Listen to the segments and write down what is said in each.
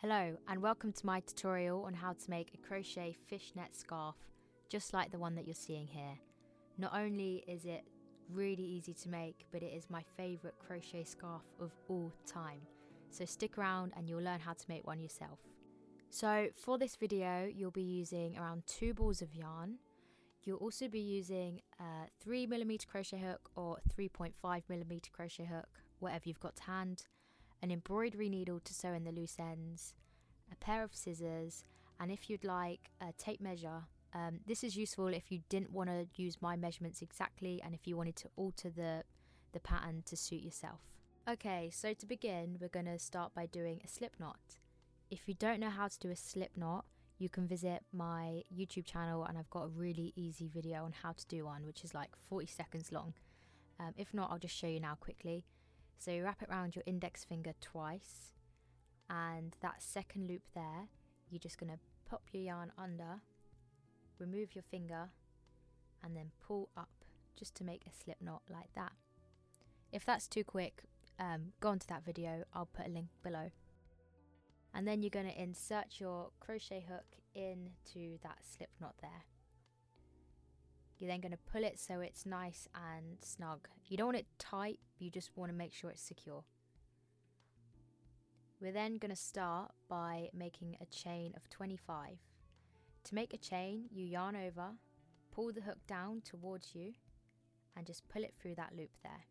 Hello and welcome to my tutorial on how to make a crochet fishnet scarf just like the one that you're seeing here. Not only is it really easy to make, but it is my favourite crochet scarf of all time. So stick around and you'll learn how to make one yourself. So for this video you'll be using around 2 balls of yarn. You'll also be using a 3mm crochet hook or 3.5mm crochet hook, whatever you've got to hand, an embroidery needle to sew in the loose ends, a pair of scissors, and if you'd like a tape measure. This is useful if you didn't want to use my measurements exactly and if you wanted to alter the pattern to suit yourself. Okay, so to begin we're going to start by doing a slip knot. If you don't know how to do a slip knot, you can visit my YouTube channel and I've got a really easy video on how to do one, which is like 40 seconds long. If not, I'll just show you now quickly. So you wrap it around your index finger twice, and that second loop there, you're just going to pop your yarn under, remove your finger, and then pull up just to make a slip knot like that. If that's too quick, go on to that video, I'll put a link below. And then you're going to insert your crochet hook into that slip knot there. You're then going to pull it so it's nice and snug. You don't want it tight, you just want to make sure it's secure. We're then going to start by making a chain of 25. To make a chain, you yarn over, pull the hook down towards you, and just pull it through that loop there.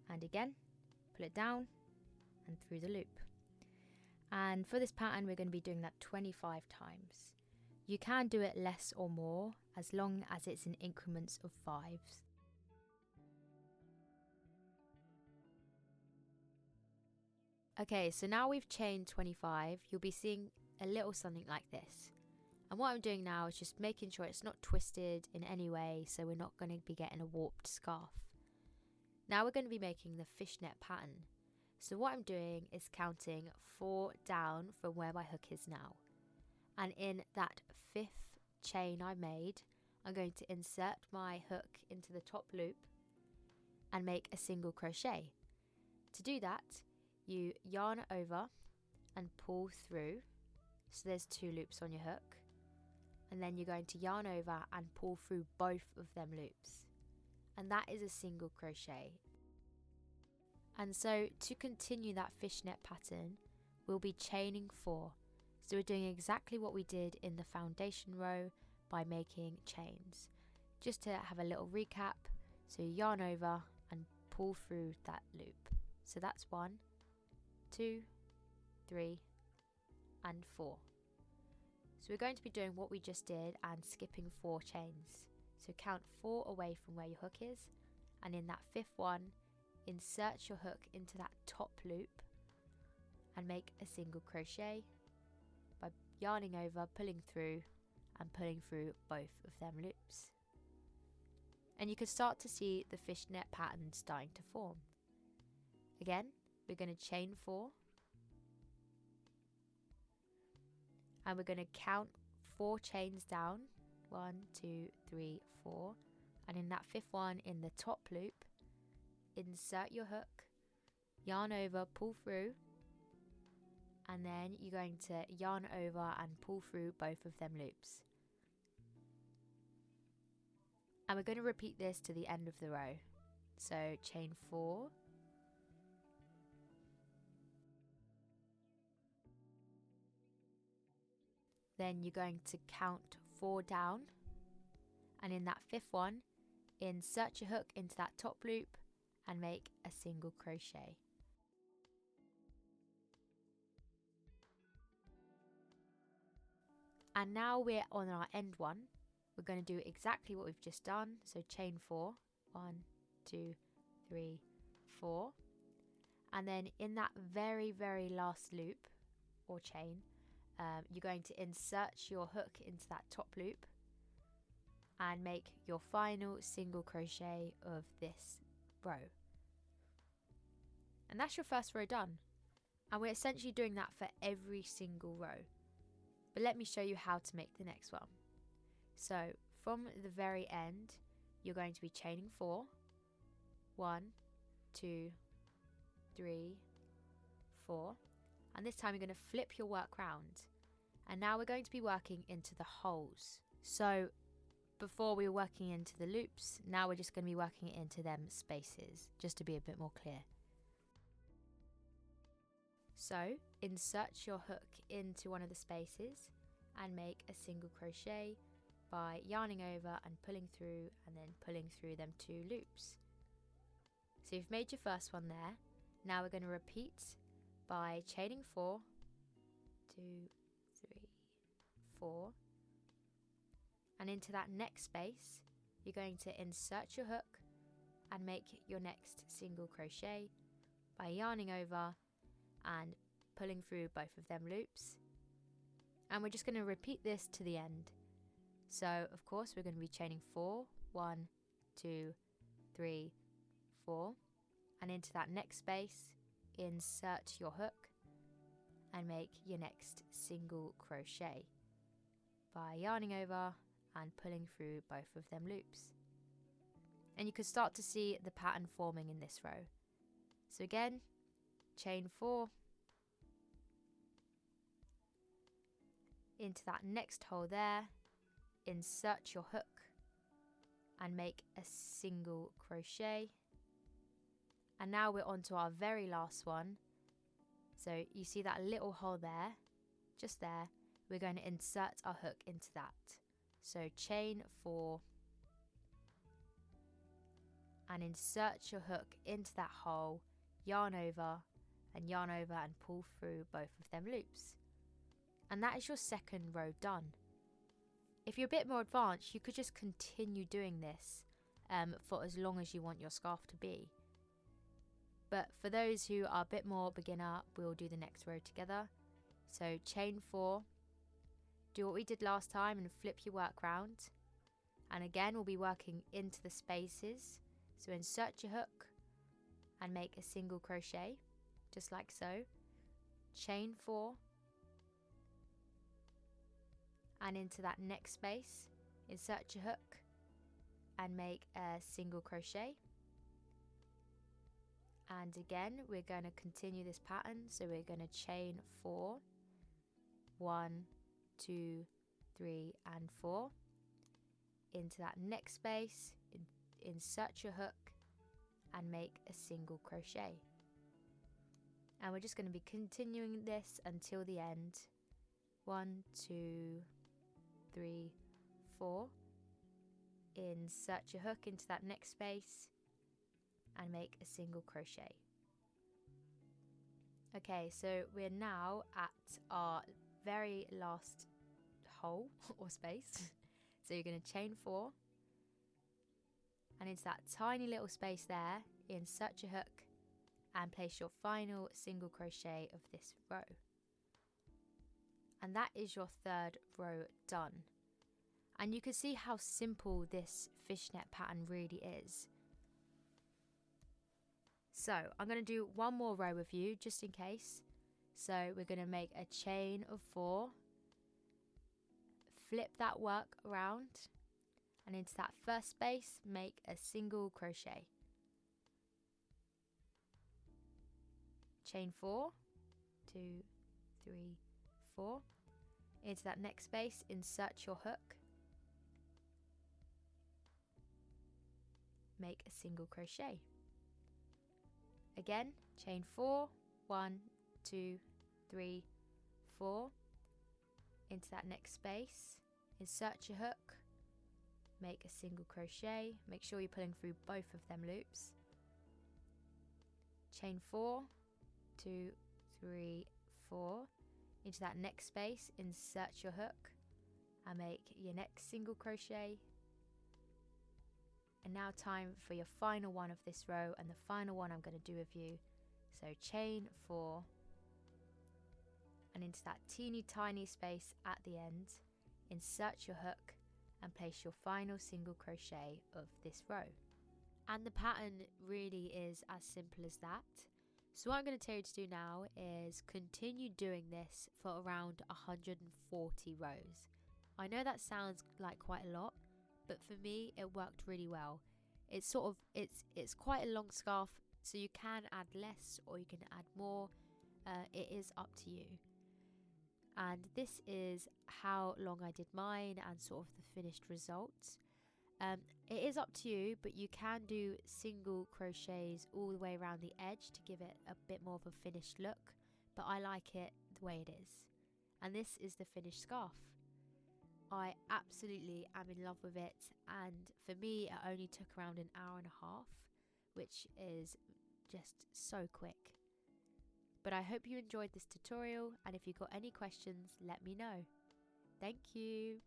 And again, pull it down and through the loop. And for this pattern, we're going to be doing that 25 times. You can do it less or more, as long as it's in increments of 5s. Okay, so now we've chained 25, you'll be seeing a little something like this. And what I'm doing now is just making sure it's not twisted in any way, so we're not going to be getting a warped scarf. Now we're going to be making the fishnet pattern. So what I'm doing is counting 4 down from where my hook is now. And in that 5th chain I made, I'm going to insert my hook into the top loop and make a single crochet. To do that, you yarn over and pull through, so there's 2 loops on your hook, and then you're going to yarn over and pull through both of them loops, and that is a single crochet. And so to continue that fishnet pattern, we'll be chaining 4. So we're doing exactly what we did in the foundation row by making chains. Just to have a little recap, so you yarn over and pull through that loop. So that's 1, 2, 3, and 4. So we're going to be doing what we just did and skipping 4 chains. So count 4 away from where your hook is, and in that 5th one, insert your hook into that top loop and make a single crochet by yarning over, pulling through, and pulling through both of them loops. And you can start to see the fishnet pattern starting to form. Again, we're going to chain 4, and we're going to count 4 chains down, 1, 2, 3, 4, and in that 5th one, in the top loop, insert your hook, yarn over, pull through, and then you're going to yarn over and pull through both of them loops. And we're going to repeat this to the end of the row. So chain 4, then you're going to count 4 down, and in that 5th one, insert your hook into that top loop and make a single crochet. And now we're on our end one. We're going to do exactly what we've just done. So chain 4, 1, 2, 3, 4. And then in that very, very last loop or chain, you're going to insert your hook into that top loop and make your final single crochet of this row. And that's your first row done. And we're essentially doing that for every single row. But let me show you how to make the next one. So from the very end, you're going to be chaining 4, 1, 2, 3, 4, and this time you're going to flip your work round, and now we're going to be working into the holes. So before we were working into the loops, now we're just going to be working it into them spaces, just to be a bit more clear. So insert your hook into one of the spaces and make a single crochet by yarning over and pulling through, and then pulling through them 2 loops. So you've made your first one there. Now we're going to repeat by chaining 4, 2, 3, 4, and into that next space you're going to insert your hook and make your next single crochet by yarning over and pulling through both of them loops, and we're just going to repeat this to the end. So of course we're going to be chaining 4, 1, 2, 3, 4, and into that next space insert your hook and make your next single crochet by yarning over and pulling through both of them loops, and you can start to see the pattern forming in this row. So again, chain 4 into that next hole there, insert your hook and make a single crochet, and now we're on to our very last one. So you see that little hole there, just there, we're going to insert our hook into that. So chain 4 and insert your hook into that hole, yarn over and pull through both of them loops, and that is your second row done. If you're a bit more advanced, you could just continue doing this for as long as you want your scarf to be. But for those who are a bit more beginner, we'll do the next row together. So chain 4, do what we did last time and flip your work round. And again, we'll be working into the spaces. So insert your hook and make a single crochet, just like so. Chain 4. And into that next space, insert your hook and make a single crochet. And again, we're going to continue this pattern. So we're going to chain 4, 1, 2, 3, and 4. Into that next space, insert your hook and make a single crochet. And we're just going to be continuing this until the end. 1, 2, 3, 4. Insert your hook into that next space and make a single crochet. Okay, so we're now at our very last hole or space. So you're going to chain 4 and into that tiny little space there, insert your hook and place your final single crochet of this row. And that is your third row done. And you can see how simple this fishnet pattern really is. So I'm going to do one more row with you just in case. So we're going to make a chain of 4, flip that work around, and into that first space make a single crochet. Chain 4, 2, 3, 4. Into that next space, insert your hook, make a single crochet. Again, chain 4, 1, 2, 3, 4. Into that next space, insert your hook, make a single crochet. Make sure you're pulling through both of them loops. Chain 4, 2, 3, 4. Into that next space, insert your hook and make your next single crochet. And now time for your final one of this row, and the final one I'm going to do with you. So chain 4 and into that teeny tiny space at the end, insert your hook and place your final single crochet of this row. And the pattern really is as simple as that. So what I'm going to tell you to do now is continue doing this for around 140 rows. I know that sounds like quite a lot, but for me it worked really well. It's quite a long scarf, so you can add less or you can add more, it is up to you. And this is how long I did mine and sort of the finished results. It is up to you, but you can do single crochets all the way around the edge to give it a bit more of a finished look, but I like it the way it is. And this is the finished scarf. I absolutely am in love with it, and for me it only took around an hour and a half, which is just so quick. But I hope you enjoyed this tutorial, and if you've got any questions, let me know. Thank you.